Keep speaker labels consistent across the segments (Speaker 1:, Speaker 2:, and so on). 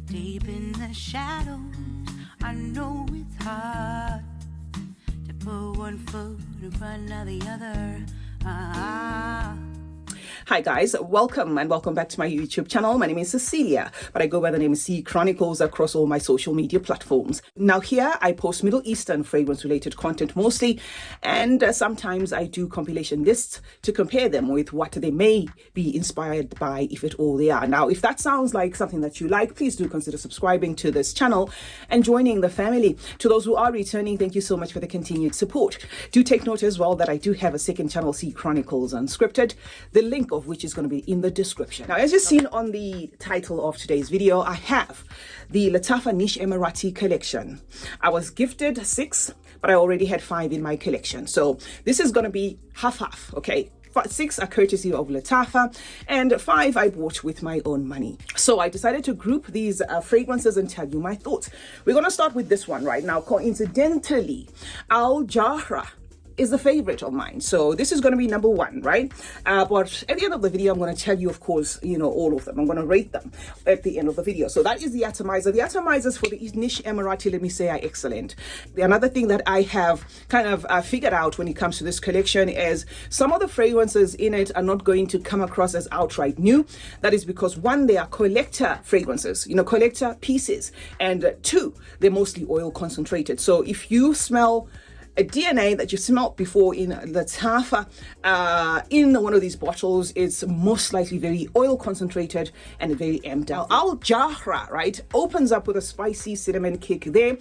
Speaker 1: Deep in the shadows, I know it's hard to put one foot in front of the other.
Speaker 2: Hi guys, welcome back to my YouTube channel. My name is Cecilia, but I go by the name CeeChronicles across all my social media platforms. Now here I post Middle Eastern fragrance related content mostly, and sometimes I do compilation lists to compare them with what they may be inspired by, if at all they are. Now if that sounds like something that you like, please do consider subscribing to this channel and joining the family. To those who are returning, thank you so much for the continued support. Do take note as well that I do have a second channel, CeeChronicles Unscripted, the link of which is going to be in the description. Now, as you've seen on the title of today's video, I have the Lattafa Niche Emarati collection. I was gifted 6, but I already had 5 in my collection. So this is going to be half-half, okay? 6 are courtesy of Lattafa and 5 I bought with my own money. So I decided to group these fragrances and tell you my thoughts. We're going to start with this one right now. Coincidentally, Al Jahra is the favorite of mine, so this is going to be number 1, right? But at the end of the video, I'm going to tell you, of course, all of them. I'm going to rate them at the end of the video. So that is the atomizer. The atomizers for the niche Emarati, let me say, are excellent. Another thing that I have kind of figured out when it comes to this collection is some of the fragrances in it are not going to come across as outright new. That is because 1, they are collector fragrances, collector pieces, and 2, they're mostly oil concentrated. So if you smell a DNA that you smelled before in Lattafa, in one of these bottles, is most likely very oil concentrated and very empty. Al Jahra, right, opens up with a spicy cinnamon kick there,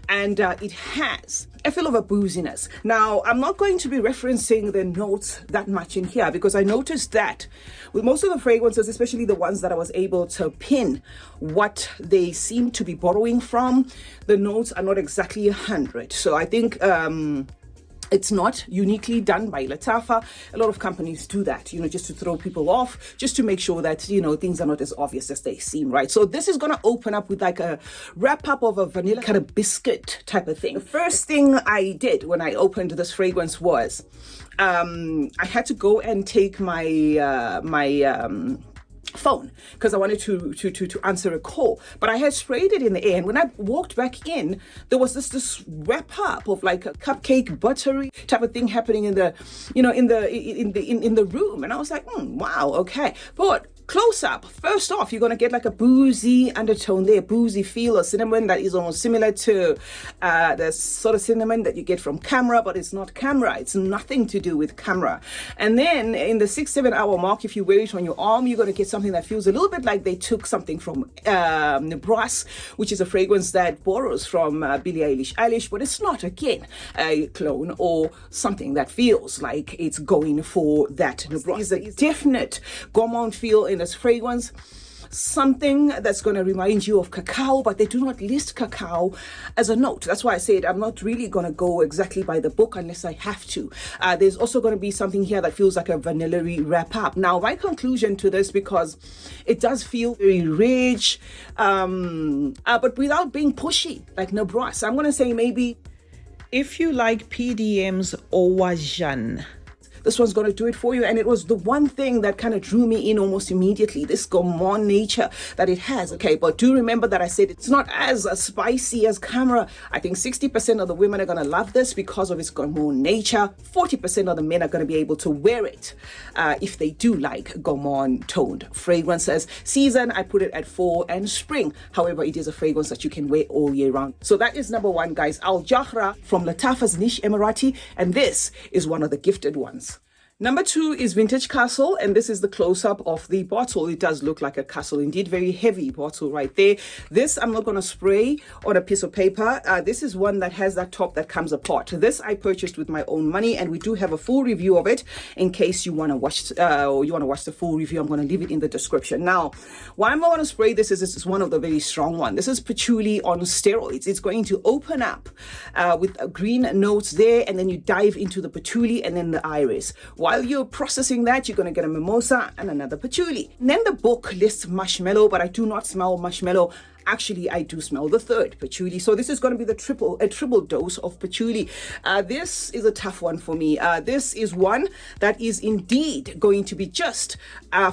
Speaker 2: and it has a feel of a booziness. Now, I'm not going to be referencing the notes that much in here because I noticed that with most of the fragrances, especially the ones that I was able to pin what they seem to be borrowing from, the notes are not exactly 100. So I think it's not uniquely done by Lattafa. A lot of companies do that, just to throw people off, just to make sure that, things are not as obvious as they seem, right? So this is going to open up with like a wrap up of a vanilla kind of biscuit type of thing. The first thing I did when I opened this fragrance was I had to go and take my phone because I wanted to answer a call, but I had sprayed it in the air, and when I walked back in, there was this wrap up of like a cupcake buttery type of thing happening in the in the room, and I was like, wow, okay. But close up, first off, you're going to get like a boozy undertone there, boozy feel of cinnamon that is almost similar to the sort of cinnamon that you get from camera, but it's not camera. It's nothing to do with camera. And then in the 6-7 hour mark, if you wear it on your arm, you're going to get something that feels a little bit like they took something from Nebraska, which is a fragrance that borrows from Billie Eilish, but it's not, again, a clone or something that feels like it's going for that Nebraska. It's a definite gourmand feel in this fragrance, something that's going to remind you of cacao, but they do not list cacao as a note. That's why I said I'm not really going to go exactly by the book unless I have to. There's also going to be something here that feels like a vanilla-y wrap up. Now, my conclusion to this, because it does feel very rich, but without being pushy like Nebraska, I'm going to say maybe if you like PDM's Owajan, this one's going to do it for you. And it was the one thing that kind of drew me in almost immediately, this gourmand nature that it has. Okay, but do remember that I said it's not as spicy as camera. I think 60% of the women are going to love this because of its gourmand nature. 40% of the men are going to be able to wear it if they do like gourmand toned fragrances. Season, I put it at 4, and spring, however, it is a fragrance that you can wear all year round. So that is number 1, guys. Al Jahra from Lattafa's Niche Emarati, and this is one of the gifted ones. Number 2 is Vintage Castle, and this is the close-up of the bottle. It does look like a castle indeed, very heavy bottle right there. This I'm not going to spray on a piece of paper. This is one that has that top that comes apart. This I purchased with my own money, and we do have a full review of it in case you want to watch the full review. I'm going to leave it in the description. Now, why I'm not going to spray this is it's one of the very strong ones. This is patchouli on steroids. It's going to open up with green notes there, and then you dive into the patchouli and then the iris. While you're processing that, you're going to get a mimosa and another patchouli. And then the book lists marshmallow, but I do not smell marshmallow. actually I do smell the third, patchouli. So this is going to be a triple dose of patchouli. This is a tough one for me. This is one that is indeed going to be just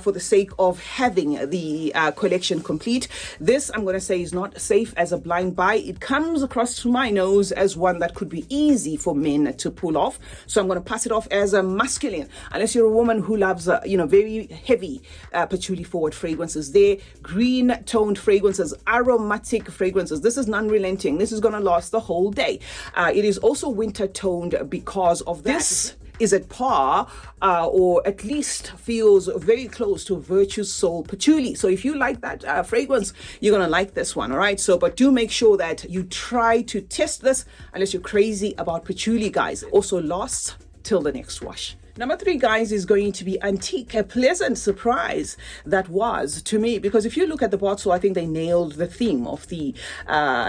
Speaker 2: for the sake of having the collection complete. This, I'm going to say, is not safe as a blind buy. It comes across to my nose as one that could be easy for men to pull off. So I'm going to pass it off as a masculine, unless you're a woman who loves, very heavy patchouli forward fragrances. They're green toned fragrances, aromatic fragrances. This is non-relenting. This is going to last the whole day. It is also winter toned because of that. This is at par or at least feels very close to Virtue's Soul Patchouli. So if you like that fragrance, you're going to like this one, all right? So, but do make sure that you try to test this unless you're crazy about patchouli, guys. It also lasts till the next wash. Number 3, guys, is going to be Antique, a pleasant surprise that was to me, because if you look at the bottle, I think they nailed the theme of the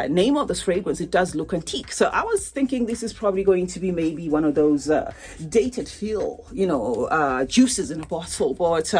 Speaker 2: name of this fragrance. It does look antique. So I was thinking this is probably going to be maybe one of those dated feel, juices in a bottle. But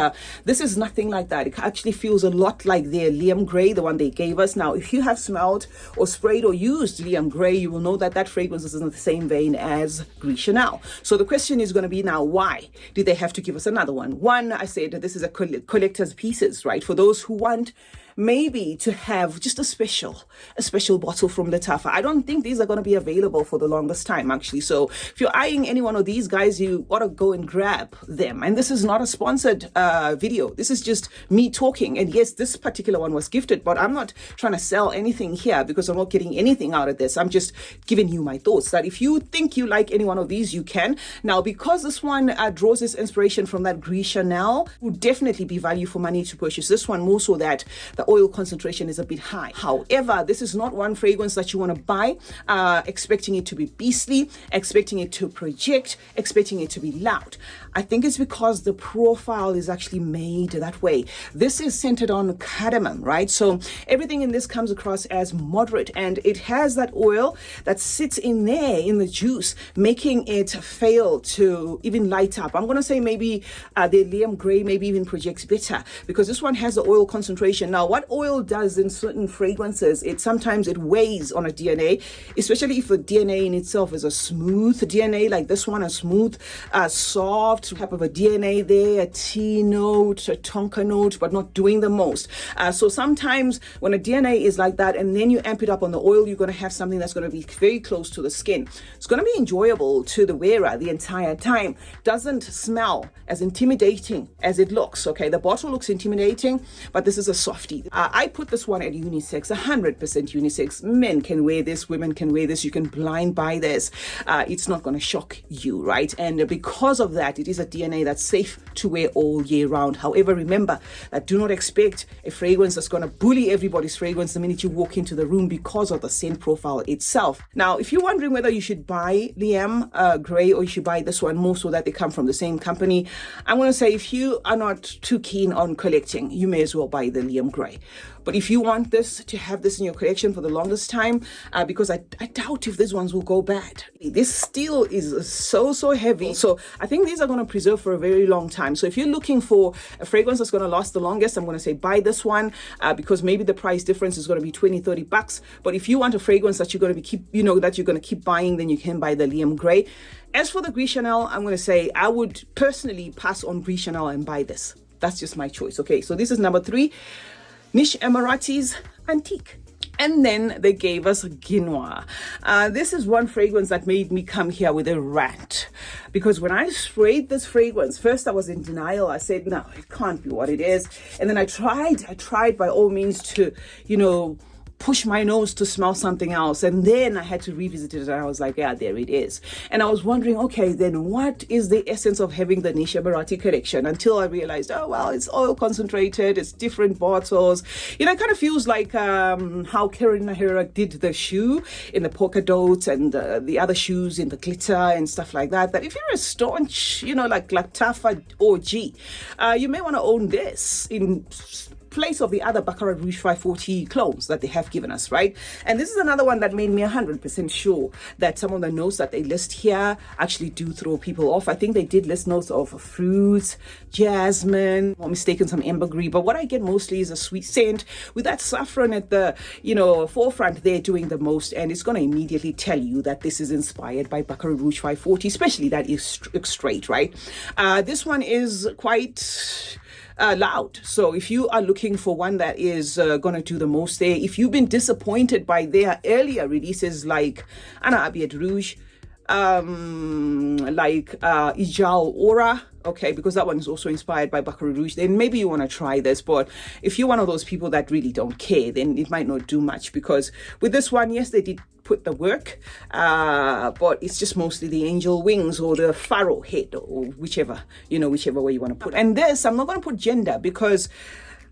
Speaker 2: this is nothing like that. It actually feels a lot like their Liam Gray, the one they gave us. Now, if you have smelled or sprayed or used Liam Gray, you will know that that fragrance is in the same vein as Gris Chanel. So the question is going to be now, why did they have to give us another one? One, I said this is a collector's pieces, right? For those who want maybe to have just a special bottle from Lattafa. I don't think these are going to be available for the longest time, actually. So if you're eyeing any one of these guys, you ought to go and grab them. And this is not a sponsored video. This is just me talking. And yes, this particular one was gifted, but I'm not trying to sell anything here because I'm not getting anything out of this. I'm just giving you my thoughts that if you think you like any one of these, you can. Now, because this one draws its inspiration from that Gris Chanel, would definitely be value for money to purchase this one, more so that the oil concentration is a bit high. However, this is not one fragrance that you want to buy expecting it to be beastly, expecting it to project, expecting it to be loud. I think it's because the profile is actually made that way. This is centered on cardamom, right? So everything in this comes across as moderate, and it has that oil that sits in there in the juice, making it fail to even light up. I'm going to say maybe the Liam Gray maybe even projects better because this one has the oil concentration. Now, what oil does in certain fragrances, sometimes it weighs on a DNA, especially if the DNA in itself is a smooth DNA like this one, a smooth, soft type of a DNA there, a tea note, a tonka note, but not doing the most. So sometimes when a DNA is like that and then you amp it up on the oil, you're going to have something that's going to be very close to the skin. It's going to be enjoyable to the wearer the entire time. Doesn't smell as intimidating as it looks. Okay, the bottle looks intimidating, but this is a softie. I put this one at unisex, 100% unisex. Men can wear this, women can wear this. You can blind buy this. It's not going to shock you, right? And because of that, it is a DNA that's safe to wear all year round. However, remember that do not expect a fragrance that's going to bully everybody's fragrance the minute you walk into the room because of the scent profile itself. Now, if you're wondering whether you should buy Liam Gray or you should buy this one more so that they come from the same company, I'm going to say if you are not too keen on collecting, you may as well buy the Liam Gray. But if you want this to have this in your collection for the longest time, because I doubt if these ones will go bad. This steel is so heavy. So I think these are going to preserve for a very long time. So if you're looking for a fragrance that's going to last the longest, I'm going to say buy this one because maybe the price difference is going to be $20-$30. But if you want a fragrance that you're going to keep buying, then you can buy the Liam Gray. As for the Gris Chanel, I'm going to say I would personally pass on Gris Chanel and buy this. That's just my choice. Okay, so this is number 3. Niche Emarati's Antique. And then they gave us Guinois. This is one fragrance that made me come here with a rant. Because when I sprayed this fragrance, first I was in denial. I said, no, it can't be what it is. And then I tried by all means to, push my nose to smell something else. And then I had to revisit it and I was like, yeah, there it is. And I was wondering, okay, then what is the essence of having the Niche Emarati collection? Until I realized, oh, well, it's oil concentrated, it's different bottles. It kind of feels like how Karen Nahara did the shoe in the polka dots and the other shoes in the glitter and stuff like that. That if you're a staunch, like Lattafa OG, you may want to own this in place of the other Baccarat Rouge 540 clones that they have given us, right? And this is another one that made me 100% sure that some of the notes that they list here actually do throw people off. I think they did list notes of fruits, jasmine, or mistaken, some ambergris, but what I get mostly is a sweet scent with that saffron at the, forefront there doing the most, and it's going to immediately tell you that this is inspired by Baccarat Rouge 540, especially that is straight, right? This one is quite loud. So if you are looking for one that is going to do the most there, if you've been disappointed by their earlier releases like Ana Abiet Rouge, Ijal Aura, okay, because that one is also inspired by Baccarat Rouge, then maybe you want to try this. But if you're one of those people that really don't care, then it might not do much, because with this one, yes, they did put the work, but it's just mostly the angel wings or the pharaoh head, or whichever way you want to put. And this, I'm not going to put gender, because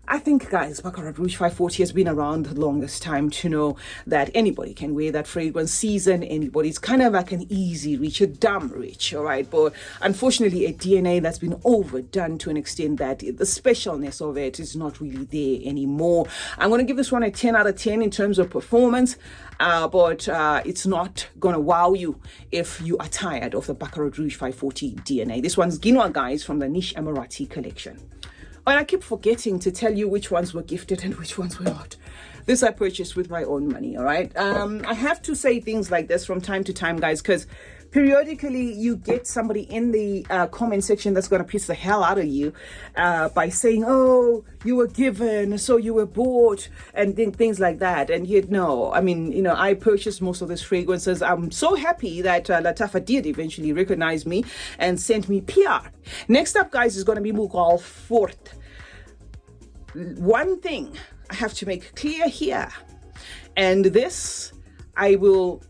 Speaker 2: I think, guys, Baccarat Rouge 540 has been around the longest time to know that anybody can wear that fragrance. Season anybody. It's kind of like an easy reach, a dumb reach, all right? But unfortunately, a DNA that's been overdone to an extent that the specialness of it is not really there anymore. I'm going to give this one a 10 out of 10 in terms of performance, but it's not going to wow you if you are tired of the Baccarat Rouge 540 DNA. This one's Guinois, guys, from the Niche Emarati collection. And I keep forgetting to tell you which ones were gifted and which ones were not. This I purchased with my own money, all right? I have to say things like this from time to time, guys, because periodically you get somebody in the comment section that's going to piss the hell out of you by saying, oh, you were given, so you were bought, and things like that. And yet, no, I mean, I purchased most of these fragrances. I'm so happy that Lattafa did eventually recognize me and sent me PR. Next up, guys, is going to be Mugol Fort. One thing I have to make clear here, and this I will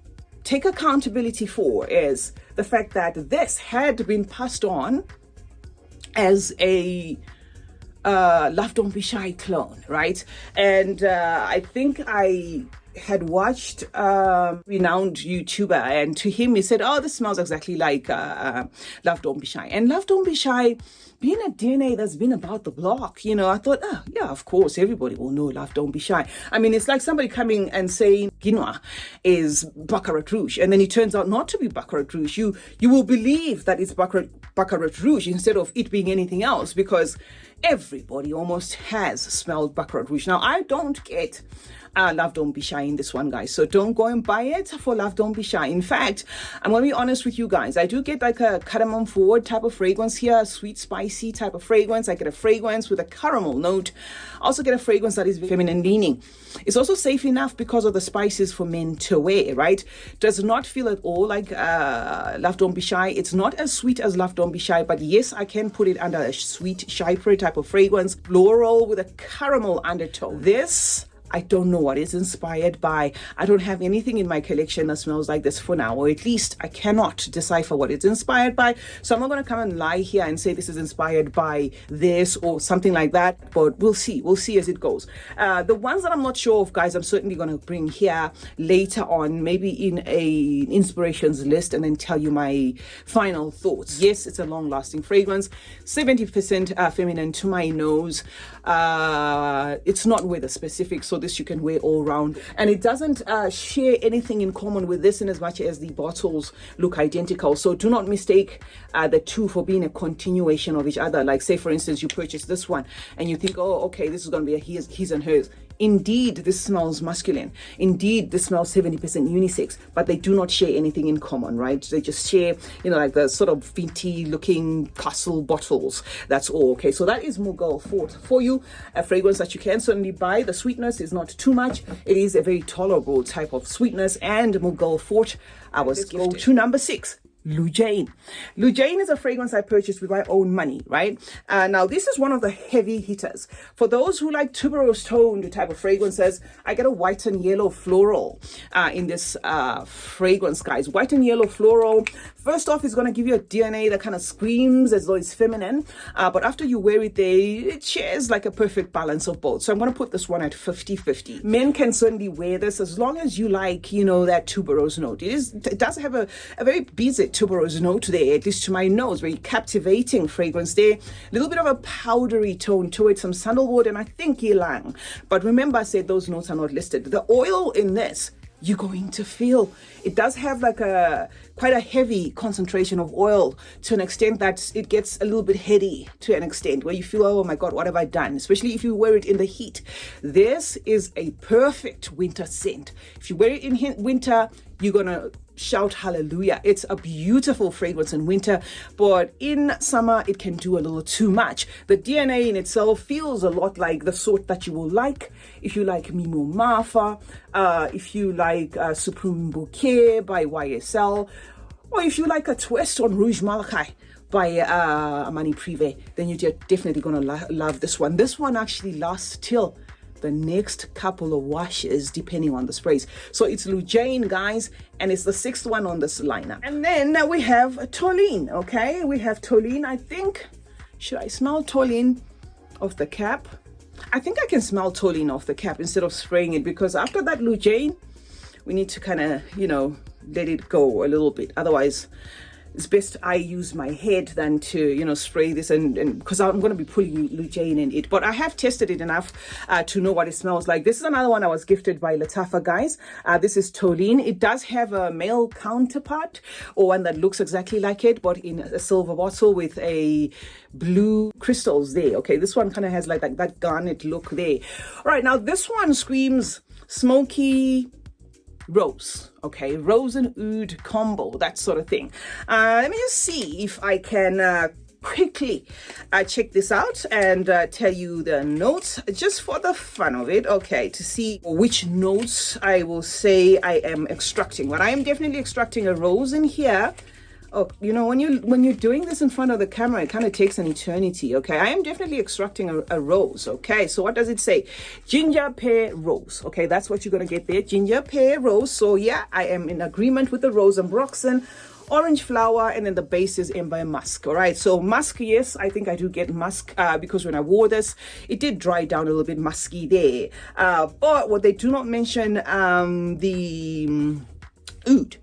Speaker 2: take accountability for, is the fact that this had been passed on as a Love Don't Be Shy clone, right? And I think I had watched a renowned YouTuber, and to him he said, oh, this smells exactly like Love Don't Be Shy. And Love Don't Be Shy being a DNA that's been about the block, I thought, oh, yeah, of course, everybody will know Love Don't Be Shy. I mean, it's like somebody coming and saying Guinois is Baccarat Rouge, and then it turns out not to be Baccarat Rouge. You will believe that it's Baccarat Rouge instead of it being anything else, because everybody almost has smelled Baccarat Rouge. Now, I don't get Love Don't Be Shy in this one, guys, so don't go and buy it for Love Don't Be Shy. In fact, I'm going to be honest with you guys, I do get like a cardamom forward type of fragrance here, a sweet spicy type of fragrance. I get a fragrance with a caramel note. I also get a fragrance that is feminine leaning. It's also safe enough because of the spices for men to wear, right? Does not feel at all like Love Don't Be Shy. It's not as sweet as Love Don't Be Shy, but yes, I can put it under a sweet chypre type of fragrance, floral with a caramel undertone. This, I don't know what it's inspired by. I don't have anything in my collection that smells like this for now, or at least I cannot decipher what it's inspired by. So I'm not going to come and lie here and say this is inspired by this or something like that, but we'll see. We'll see as it goes. The ones that I'm not sure of, guys, I'm certainly going to bring here later on, maybe in a inspirations list, and then tell you my final thoughts. Yes, it's a long-lasting fragrance, 70% feminine to my nose. It's not weather specific, so this you can wear all round, and it doesn't share anything in common with this in as much as the bottles look identical. So do not mistake the two for being a continuation of each other. Like, say for instance, you purchase this one and you think, oh, okay, this is going to be a his and hers. Indeed, this smells masculine. Indeed, this smells 70% unisex, but they do not share anything in common, right? They just share, like the sort of vinty looking castle bottles. That's all. Okay, so that is Mugol Fort for you, a fragrance that you can certainly buy. The sweetness is not too much. It is a very tolerable type of sweetness, and Mugol Fort, I was gifted. Go to number 6. Lujane. Lujane is a fragrance I purchased with my own money, right? Now, this is one of the heavy hitters. For those who like tuberose toned type of fragrances, I get a white and yellow floral in this fragrance, guys. White and yellow floral, First off, it's going to give you a DNA that kind of screams as though it's feminine, but after you wear it, it shares like a perfect balance of both. So I'm going to put this one at 50-50. Men can certainly wear this as long as you like, that tuberose note. It does have a very busy tuberose note there, at least to my nose, very captivating fragrance there. A little bit of a powdery tone to it, some sandalwood, and I think ylang. But remember, I said those notes are not listed. The oil in this, you're going to feel it does have like quite a heavy concentration of oil, to an extent that it gets a little bit heady, to an extent where you feel, oh my god, what have I done? Especially if you wear it in the heat. This is a perfect winter scent. If you wear it in winter, you're gonna shout hallelujah. It's a beautiful fragrance in winter, but in summer it can do a little too much. The DNA in itself feels a lot like the sort that you will like if you like Mimo Mafa, if you like Supreme Bouquet by YSL, or if you like a twist on Rouge Malachi by Amani Privé, then you're definitely gonna love this one. This one actually lasts till the next couple of washes, depending on the sprays. So it's Lujane, guys, and it's the 6th one on this lineup. And then we have Tolen. Okay, we have Tolen. I think, should I smell Tolen off the cap? I think I can smell Tolen off the cap instead of spraying it, because after that Lujane, we need to kind of, let it go a little bit. Otherwise, it's best I use my head than to, spray this, and because I'm going to be pulling Lujane in it. But I have tested it enough to know what it smells like. This is another one I was gifted by Lattafa, guys. This is Tolen. It does have a male counterpart, or one that looks exactly like it, but in a silver bottle with a blue crystals there. Okay, this one kind of has like that garnet look there. All right, now this one screams smoky rose. Okay, rose and oud combo, that sort of thing. Let me just see if I can quickly check this out and tell you the notes, just for the fun of it. Okay, to see which notes I will say I am extracting. But I am definitely extracting a rose in here. Oh, when you're doing this in front of the camera, it kind of takes an eternity. Okay, I am definitely extracting a rose. Okay, so what does it say? Ginger, pear, rose. Okay, that's what you're gonna get there. Ginger, pear, rose. So yeah, I am in agreement with the rose and ambroxan, orange flower, and then the base is amber and musk. All right, so musk, yes, I think I do get musk because when I wore this, it did dry down a little bit musky there. But what they do not mention, the oud.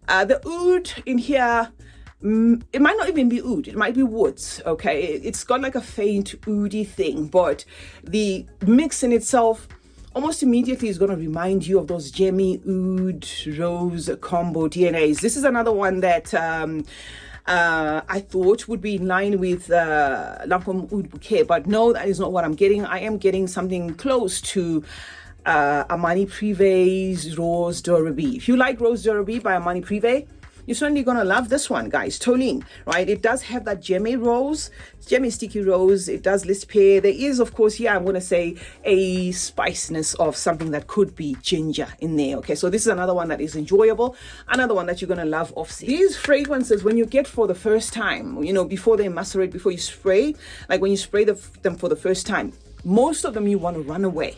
Speaker 2: The oud in here, it might not even be oud, it might be woods. Okay, it's got like a faint oudy thing, but the mix in itself almost immediately is going to remind you of those gemmy oud rose combo DNAs. This is another one that I thought would be in line with Lancome Oud Bouquet, but no, that is not what I'm getting. I am getting something close to Amani Privé's Rose d'Arabie. If you like Rose d'Arabie by Amani Privé, you're certainly gonna love this one, guys. Tolen, right? It does have that gemmy rose, gemmy sticky rose. It does list pear. There is, of course, yeah, I'm gonna say a spiciness of something that could be ginger in there. Okay, so this is another one that is enjoyable, another one that you're gonna love offset. These fragrances, when you get for the first time, before they macerate, before you spray, like when you spray them for the first time, most of them you want to run away,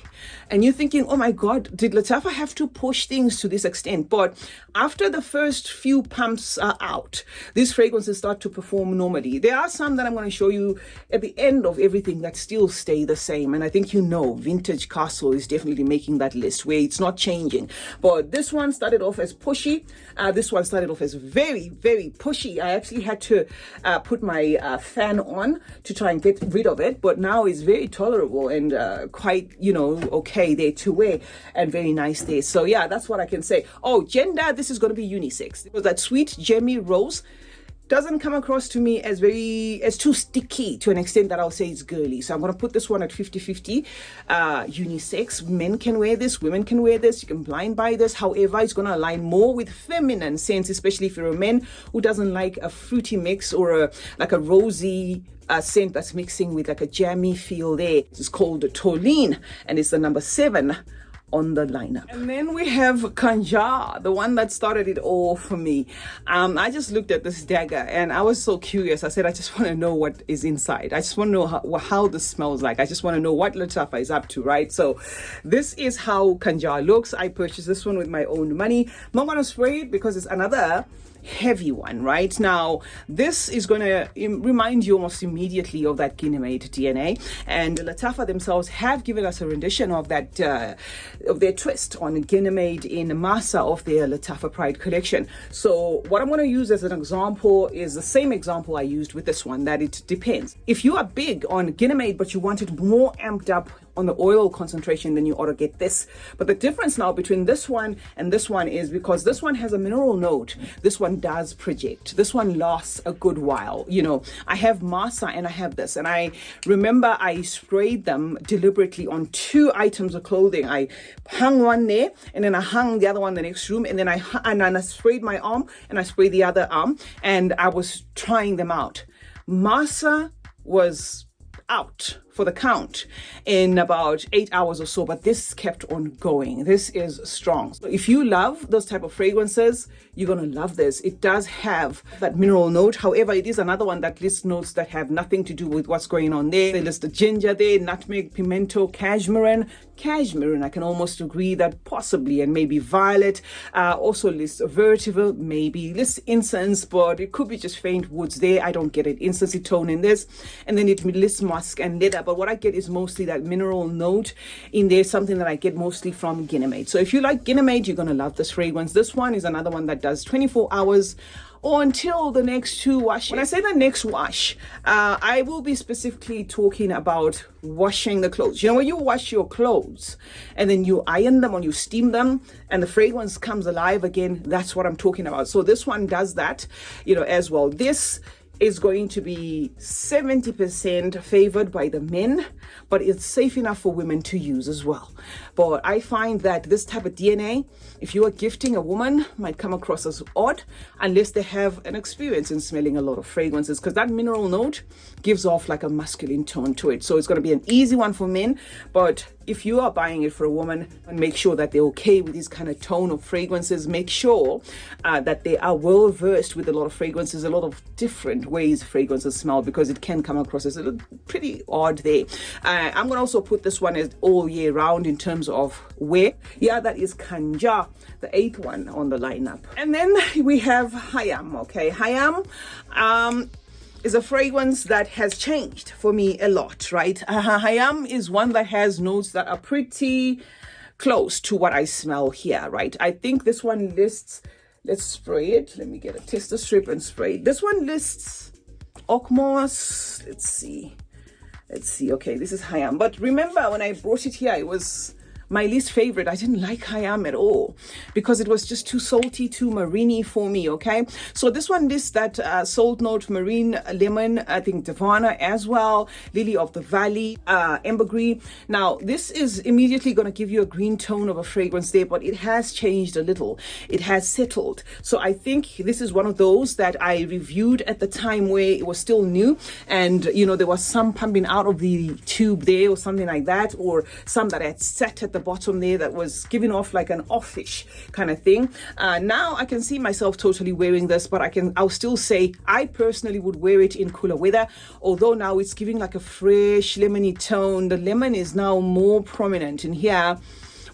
Speaker 2: and you're thinking, oh my god, did Lattafa have to push things to this extent? But after the first few pumps are out, these fragrances start to perform normally. There are some that I'm going to show you at the end of everything that still stay the same, and I think Vintage Castle is definitely making that list where it's not changing. But this one started off as pushy. This one started off as very, very pushy. I actually had to put my fan on to try and get rid of it, but now it's very tolerable and quite, okay there to wear, and very nice there. So yeah, that's what I can say. Oh, gender, this is going to be unisex, because that sweet gemmy rose doesn't come across to me as too sticky, to an extent that I'll say it's girly. So I'm going to put this one at 50-50. Unisex, men can wear this, women can wear this, you can blind buy this. However, it's going to align more with feminine scents, especially if you're a man who doesn't like a fruity mix or like a rosy scent that's mixing with like a jammy feel there. It's called Tolen, and it's the number 7 on the lineup. And then we have Kanja, the one that started it all for me. I just looked at this dagger and I was so curious. I said, I just want to know what is inside. I just want to know how this smells like. I just want to know what Lattafa is up to, right? So this is how Kanja looks. I purchased this one with my own money. I'm not going to spray it because it's another heavy one. Right now, this is going to remind you almost immediately of that Guinea Made DNA, and Lattafa themselves have given us a rendition of that of their twist on Guinea Made in Masa of their Lattafa Pride collection. So what I'm going to use as an example is the same example I used with this one, that it depends. If you are big on Guinea Made but you want it more amped up on the oil concentration, then you ought to get this. But the difference now between this one and this one is because this one has a mineral note, this one does project. This one lasts a good while. You know, I have Masa and I have this, and I remember I sprayed them deliberately on 2 items of clothing. I hung one there, and then I hung the other one in the next room, and then I sprayed my arm and I sprayed the other arm, and I was trying them out. Masa was out for the count in about 8 hours or so, but this kept on going. This is strong. So if you love those type of fragrances, you're going to love this. It does have that mineral note. However, it is another one that lists notes that have nothing to do with what's going on there. They list the ginger there, nutmeg, pimento, cashmere. I can almost agree that possibly, and maybe violet. Also lists vetiver, maybe lists incense, but it could be just faint woods there. I don't get it. Incensey tone in this. And then it lists musk and leather. But what I get is mostly that mineral note in there, something that I get mostly from Guinea Made. So if you like Guinea Made, you're going to love this fragrance. This one is another one that does 24 hours or until the next 2 washes. When I say the next wash, I will be specifically talking about washing the clothes. You know, when you wash your clothes and then you iron them or you steam them and the fragrance comes alive again, that's what I'm talking about. So this one does that, you know, as well. This is going to be 70% favored by the men, but it's safe enough for women to use as well. But I find that this type of DNA, if you are gifting a woman, might come across as odd unless they have an experience in smelling a lot of fragrances, because that mineral note gives off like a masculine tone to it. So it's going to be an easy one for men, but if you are buying it for a woman, and make sure that they're okay with this kind of tone of fragrances. Make sure that they are well versed with a lot of fragrances, a lot of different ways fragrances smell, because it can come across as a little pretty odd there. I'm going to also put this one as all year round in terms of wear. Yeah, that is Kanja, the 8th one on the lineup. And then we have Hayam. Okay, Hayam is a fragrance that has changed for me a lot, right? Hayam is one that has notes that are pretty close to what I smell here, right? I think this one lists, let's spray it. Let me get a tester strip and spray it. This one lists Okmos. Let's see. Okay, this is Hayam. But remember, when I brought it here, it was my least favorite. I didn't like Hayam at all because it was just too salty, too marine-y for me, okay? So this one lists that salt note, marine, lemon, I think Davana as well, lily of the valley, ambergris. Now, this is immediately going to give you a green tone of a fragrance there, but it has changed a little. It has settled. So I think this is one of those that I reviewed at the time where it was still new, and, you know, there was some pumping out of the tube there or something like that, or some that had sat at the bottom there that was giving off like an offish kind of thing. Now I can see myself totally wearing this, but I'll still say I personally would wear it in cooler weather, although now it's giving like a fresh lemony tone. The lemon is now more prominent in here,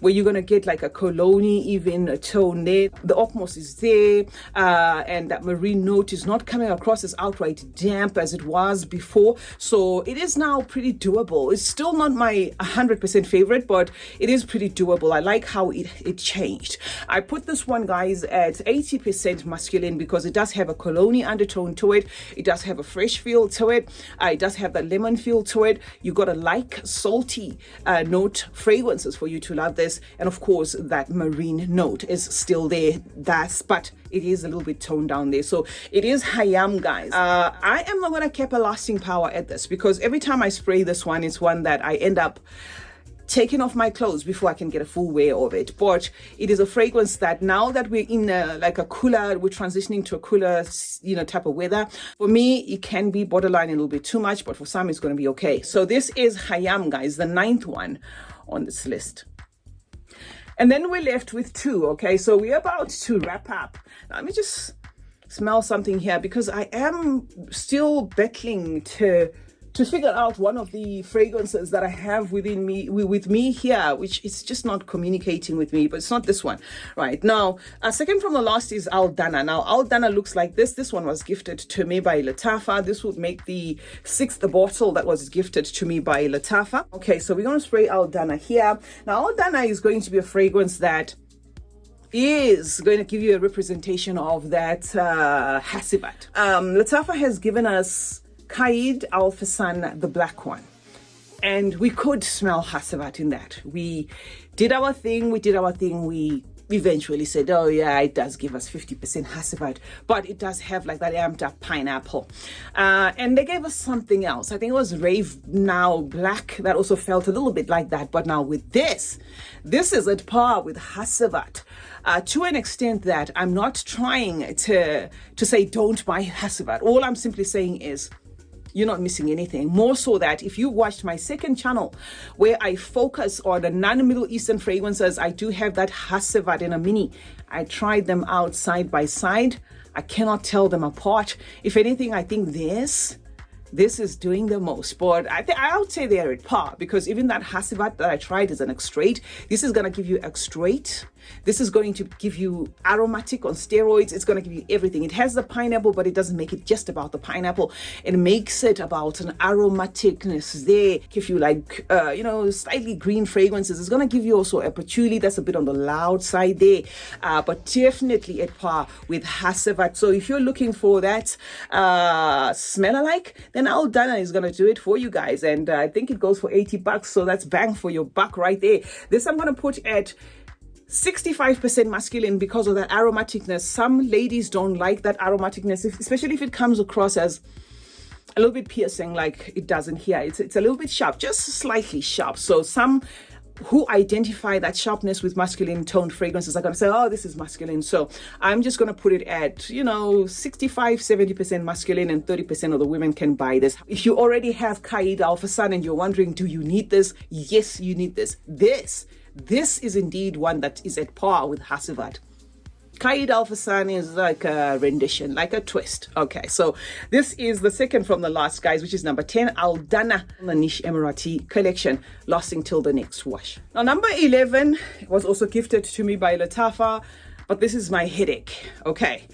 Speaker 2: where you're going to get like a cologne even a tone there. The Okmos is there, and that marine note is not coming across as outright damp as it was before. So it is now pretty doable. It's still not my 100% favorite, but it is pretty doable. I like how it changed. I put this one, guys, at 80% masculine because it does have a cologne undertone to it. It does have a fresh feel to it. It does have that lemon feel to it. You got to like salty note fragrances for you to love this. And of course, that marine note is still there, but it is a little bit toned down there. So it is Hayam, guys. I am not going to keep a lasting power at this because every time I spray this one, it's one that I end up taking off my clothes before I can get a full wear of it. But it is a fragrance that now that we're in we're transitioning to a cooler, type of weather. For me, it can be borderline a little bit too much, but for some, it's going to be okay. So this is Hayam, guys, the 9th one on this list. And then we're left with 2, okay? So we're about to wrap up. Now, let me just smell something here because I am still battling to to figure out one of the fragrances that I have with me here, which is just not communicating with me, but it's not this one. Right, now, second from the last is Alana. Now, Alana looks like this. This one was gifted to me by Lattafa. This would make the 6th bottle that was gifted to me by Lattafa. Okay, so we're going to spray Alana here. Now, Alana is going to be a fragrance that is going to give you a representation of that Hasivat. Lattafa has given us Qaid Al-Fasan, the black one. And we could smell Hasivat in that. We did our thing. We eventually said, oh yeah, it does give us 50% Hasivat, but it does have like that amped up pineapple. And they gave us something else. I think it was Rave Now Black that also felt a little bit like that. But now with this is at par with Hasivat. To an extent that I'm not trying to say don't buy Hasivat. All I'm simply saying is you're not missing anything. More so that if you watched my second channel where I focus on the non-Middle Eastern fragrances, I do have that Hasivat in a mini. I tried them out side by side. I cannot tell them apart. If anything, I think this is doing the most, but I would say they're at par, because even that Hasivat that I tried is an extrait. This is going to give you extrait. This is going to give you aromatic on steroids. It's going to give you everything. It has the pineapple, but it doesn't make it just about the pineapple. It makes it about an aromaticness there. If you like, slightly green fragrances, it's going to give you also a patchouli. That's a bit on the loud side there, but definitely at par with Hasivat. So if you're looking for that smell alike, then Alana is going to do it for you guys. And I think it goes for $80. So that's bang for your buck right there. This I'm going to put at 65% masculine because of that aromaticness. Some ladies don't like that aromaticness, especially if it comes across as a little bit piercing like it doesn't here. It's a little bit sharp, just slightly sharp. So some who identify that sharpness with masculine toned fragrances are going to say, oh, this is masculine. So I'm just going to put it at, 65-70% masculine, and 30% of the women can buy this. If you already have Qaid Al-Fasan and you're wondering, do you need this? Yes, you need this. This is indeed one that is at par with Hasivat. Qaid Al-Fasan is like a rendition, like a twist. Okay, so this is the second from the last, guys, which is number 10, Alana, the Niche Emarati collection, lasting till the next wash. Now, number 11 was also gifted to me by Lattafa, but this is my headache. Okay,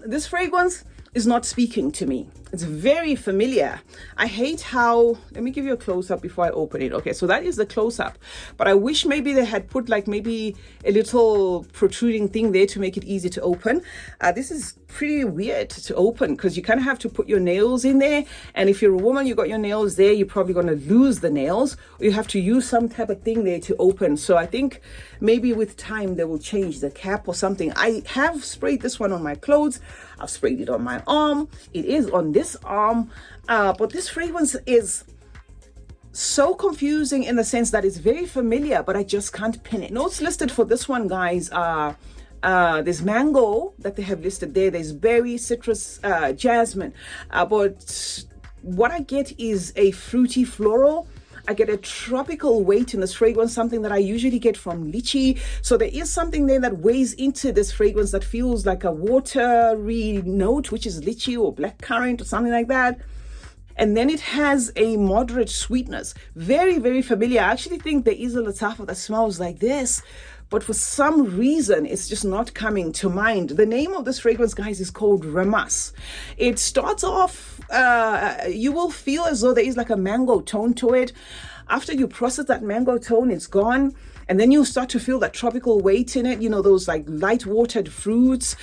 Speaker 2: this fragrance is not speaking to me. It's very familiar. I hate how, let me give you a close-up before I open it. Okay, so that is the close-up, but I wish maybe they had put like maybe a little protruding thing there to make it easy to open. This is pretty weird to open because you kind of have to put your nails in there, and if you're a woman, you got your nails there, you're probably going to lose the nails, or you have to use some type of thing there to open. So I think maybe with time they will change the cap or something. I have sprayed this one on my clothes. I've sprayed it on my arm. It is on this arm, but this fragrance is so confusing in the sense that it's very familiar, but I just can't pin it. Notes listed for this one, guys, are there's mango that they have listed there, there's berry, citrus, jasmine, but what I get is a fruity floral. I get a tropical weight in this fragrance, something that I usually get from lychee. So there is something there that weighs into this fragrance that feels like a watery note, which is lychee or blackcurrant or something like that. And then it has a moderate sweetness. Very, very familiar. I actually think there is a Lattafa that smells like this, but for some reason, it's just not coming to mind. The name of this fragrance, guys, is called Ramas. It starts off, you will feel as though there is like a mango tone to it. After you process that mango tone, it's gone. And then you start to feel that tropical weight in it, those like light watered fruits,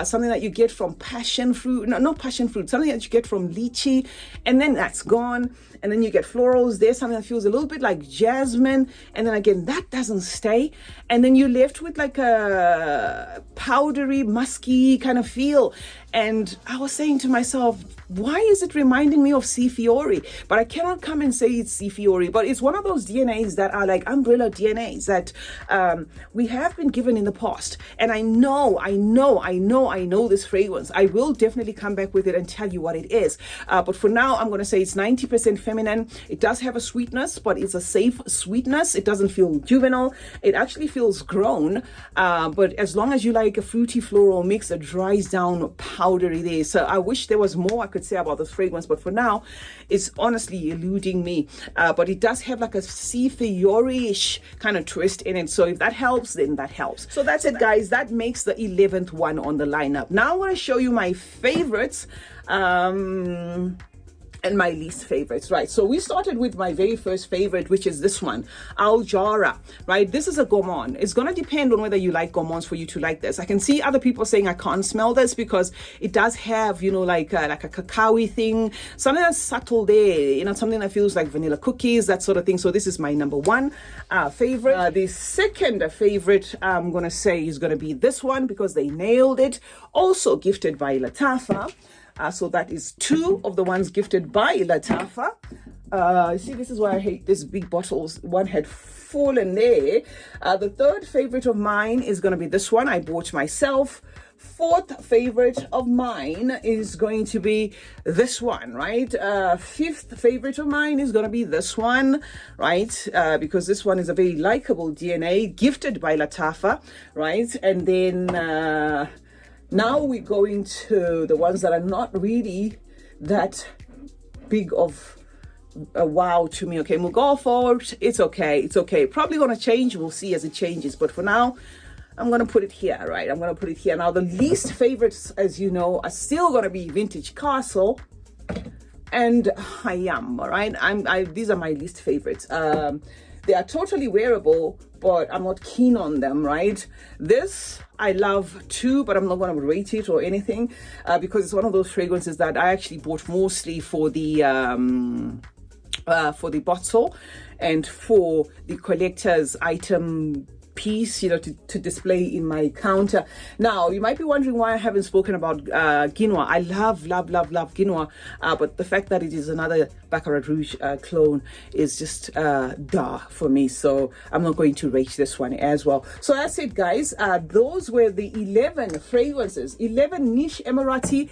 Speaker 2: something that you get from passion fruit, no, not passion fruit, something that you get from lychee, and then that's gone. And then you get florals there, something that feels a little bit like jasmine. And then again, that doesn't stay. And then you're left with like a powdery, musky kind of feel. And I was saying to myself, why is it reminding me of C. Fiori? But I cannot come and say it's C. Fiori, but it's one of those DNAs that are like umbrella DNAs that we have been given in the past. And I know this fragrance. I will definitely come back with it and tell you what it is. But for now, I'm going to say it's 90% feminine. It does have a sweetness, but it's a safe sweetness. It doesn't feel juvenile. It actually feels grown. But as long as you like a fruity floral mix that dries down powdery there. So I wish there was more I could say about this fragrance, but for now, it's honestly eluding me. But it does have like a sea fiori-ish kind of twist in it. So if that helps, then that helps. So that's it, guys. That makes the 11th one on the lineup. Now I want to show you my favorites. And my least favorites, right? So we started with my very first favorite, which is this one, Al Jara, right? This is a gourmand. It's going to depend on whether you like gourmands for you to like this. I can see other people saying I can't smell this because it does have, you know, like a cacao-y thing, something that's subtle there, you know, something that feels like vanilla cookies, that sort of thing. So this is my number one favorite. The second favorite I'm going to say is going to be this one because they nailed it. Also gifted by Lattafa. So that is two of the ones gifted by Lattafa. See, this is why I hate these big bottles. One had fallen there. The third favorite of mine is going to be this one I bought myself. Fourth favorite of mine is going to be this one, right? Fifth favorite of mine is going to be this one, right? Because this one is a very likable DNA gifted by Lattafa, right? And then now we're going to the ones that are not really that big of a wow to me. Okay, we'll go forward. It's okay. It's okay. Probably going to change. We'll see as it changes. But for now, I'm going to put it here, right? I'm going to put it here. Now, the least favorites, as you know, are still going to be Vintage Castle and Hayam, all right? These are my least favorites. They are totally wearable, but I'm not keen on them, right? This I love too, but I'm not going to rate it or anything because it's one of those fragrances that I actually bought mostly for the bottle and for the collector's item piece, you know, to display in my counter. Now you might be wondering why I haven't spoken about Guinois. I love Guinois, but the fact that it is another Baccarat Rouge clone is just duh for me, so I'm not going to rate this one as well. So that's it, guys. Those were the 11 fragrances, 11 niche Emarati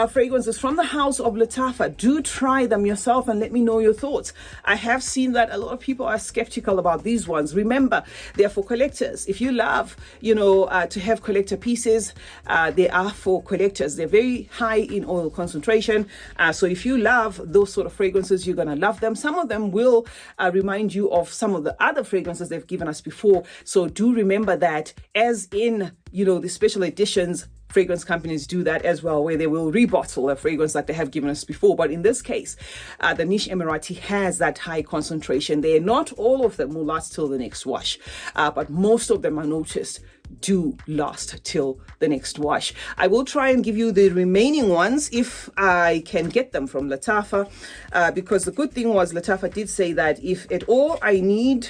Speaker 2: fragrances from the house of Lattafa. Do try them yourself and let me know your thoughts. I have seen that a lot of people are skeptical about these ones. Remember, they're for collectors. If you love, you know, to have collector pieces, they are for collectors. They're very high in oil concentration. So if you love those sort of fragrances, you're going to love them. Some of them will remind you of some of the other fragrances they've given us before. So do remember that, as in, you know, the special editions, fragrance companies do that as well, where they will rebottle a fragrance that they have given us before. But in this case, the niche Emarati has that high concentration there. Not all of them will last till the next wash, but most of them, I noticed, do last till the next wash. I will try and give you the remaining ones if I can get them from Lattafa, because the good thing was Lattafa did say that if at all I need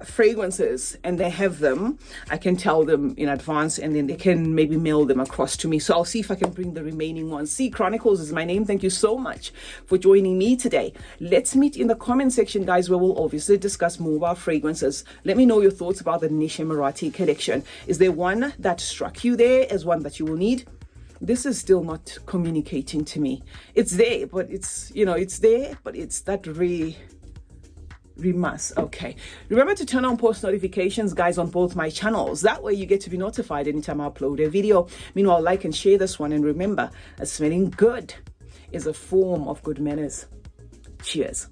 Speaker 2: fragrances and they have them, I can tell them in advance and then they can maybe mail them across to me. So I'll see if I can bring the remaining ones. CeeChronicles is my name. Thank you so much for joining me today. Let's meet in the comment section, guys, where we'll obviously discuss more about fragrances. Let me know your thoughts about the niche Emarati collection. Is there one that struck you there as one that you will need? This is still not communicating to me. It's there, but it's, you know, it's there, but it's that must. Okay, remember to turn on post notifications, guys, on both my channels. That way you get to be notified anytime I upload a video. Meanwhile, like and share this one, and remember, smelling good is a form of good manners. Cheers.